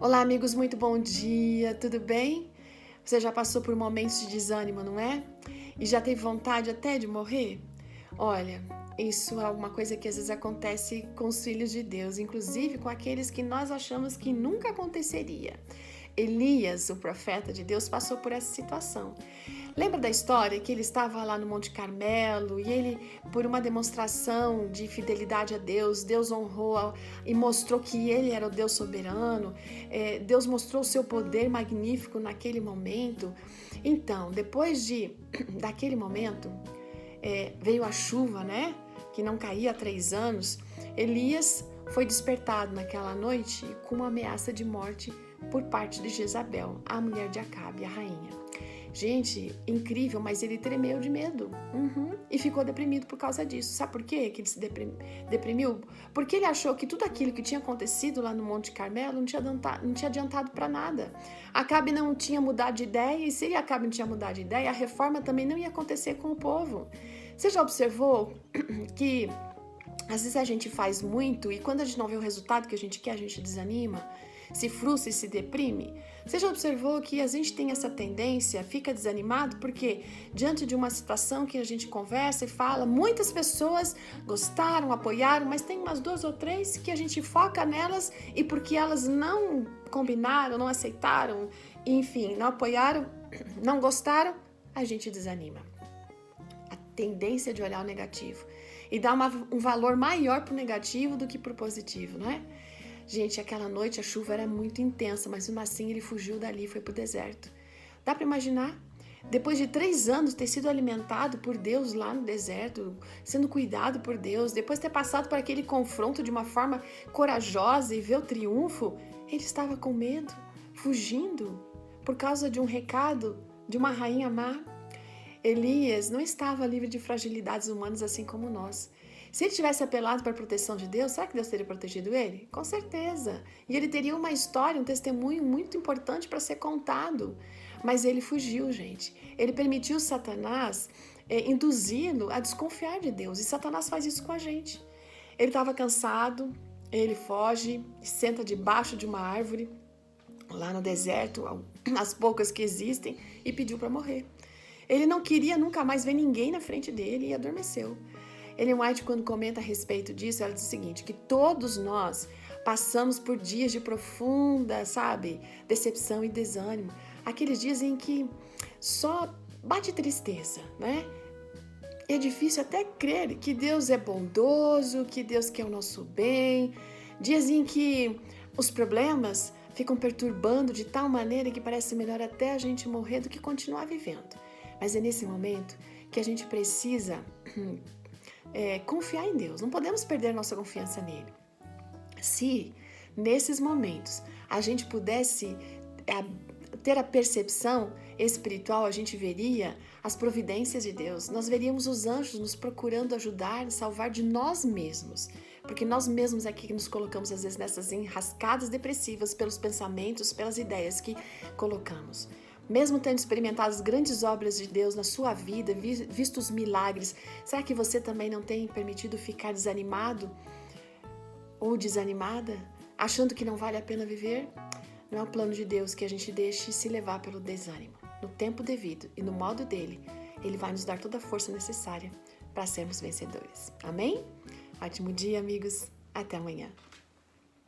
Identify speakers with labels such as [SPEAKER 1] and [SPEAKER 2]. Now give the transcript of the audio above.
[SPEAKER 1] Olá, amigos, muito bom dia, tudo bem? Você já passou por momentos de desânimo, não é? E já teve vontade até de morrer? Olha, isso é uma coisa que às vezes acontece com os filhos de Deus, inclusive com aqueles que nós achamos que nunca aconteceria. Elias, o profeta de Deus, passou por essa situação. Lembra da história que ele estava lá no Monte Carmelo e ele, por uma demonstração de fidelidade a Deus, Deus honrou e mostrou que ele era o Deus soberano. Deus mostrou o seu poder magnífico naquele momento. Então, depois daquele momento, veio a chuva, né? Que não caía há 3 anos. Elias foi despertado naquela noite com uma ameaça de morte por parte de Jezabel, a mulher de Acabe, a rainha. Gente, incrível, mas ele tremeu de medo e ficou deprimido por causa disso. Sabe por quê que ele se deprimiu? Porque ele achou que tudo aquilo que tinha acontecido lá no Monte Carmelo não tinha adiantado para nada. Acabe não tinha mudado de ideia, e se Acabe não tinha mudado de ideia, a reforma também não ia acontecer com o povo. Você já observou que às vezes a gente faz muito e quando a gente não vê o resultado que a gente quer, a gente desanima, se frustra e se deprime? Você já observou que a gente tem essa tendência, fica desanimado porque diante de uma situação que a gente conversa e fala, muitas pessoas gostaram, apoiaram, mas tem umas 2 ou 3 que a gente foca nelas e porque elas não combinaram, não aceitaram, enfim, não apoiaram, não gostaram, a gente desanima. A tendência de olhar o negativo e dar um valor maior para o negativo do que para o positivo, não é? Gente, aquela noite a chuva era muito intensa, mas mesmo assim ele fugiu dali e foi para o deserto. Dá para imaginar? Depois de 3 anos ter sido alimentado por Deus lá no deserto, sendo cuidado por Deus, depois de ter passado por aquele confronto de uma forma corajosa e ver o triunfo, ele estava com medo, fugindo, por causa de um recado de uma rainha má. Elias não estava livre de fragilidades humanas assim como nós. Se ele tivesse apelado para a proteção de Deus, será que Deus teria protegido ele? Com certeza. E ele teria uma história, um testemunho muito importante para ser contado. Mas ele fugiu, gente. Ele permitiu Satanás induzi-lo a desconfiar de Deus. E Satanás faz isso com a gente. Ele estava cansado, ele foge, senta debaixo de uma árvore, lá no deserto, as poucas que existem, e pediu para morrer. Ele não queria nunca mais ver ninguém na frente dele e adormeceu. Ellen White, quando comenta a respeito disso, ela diz o seguinte, que todos nós passamos por dias de profunda, decepção e desânimo. Aqueles dias em que só bate tristeza, né? É difícil até crer que Deus é bondoso, que Deus quer o nosso bem. Dias em que os problemas ficam perturbando de tal maneira que parece melhor até a gente morrer do que continuar vivendo. Mas é nesse momento que a gente precisa confiar em Deus. Não podemos perder nossa confiança nele. Se nesses momentos a gente pudesse ter a percepção espiritual, a gente veria as providências de Deus. Nós veríamos os anjos nos procurando ajudar, salvar de nós mesmos. Porque nós mesmos aqui nos colocamos às vezes nessas enrascadas depressivas pelos pensamentos, pelas ideias que colocamos. Mesmo tendo experimentado as grandes obras de Deus na sua vida, visto os milagres, será que você também não tem permitido ficar desanimado ou desanimada, achando que não vale a pena viver? Não é o plano de Deus que a gente deixe se levar pelo desânimo. No tempo devido e no modo dele, ele vai nos dar toda a força necessária para sermos vencedores. Amém? Ótimo dia, amigos. Até amanhã.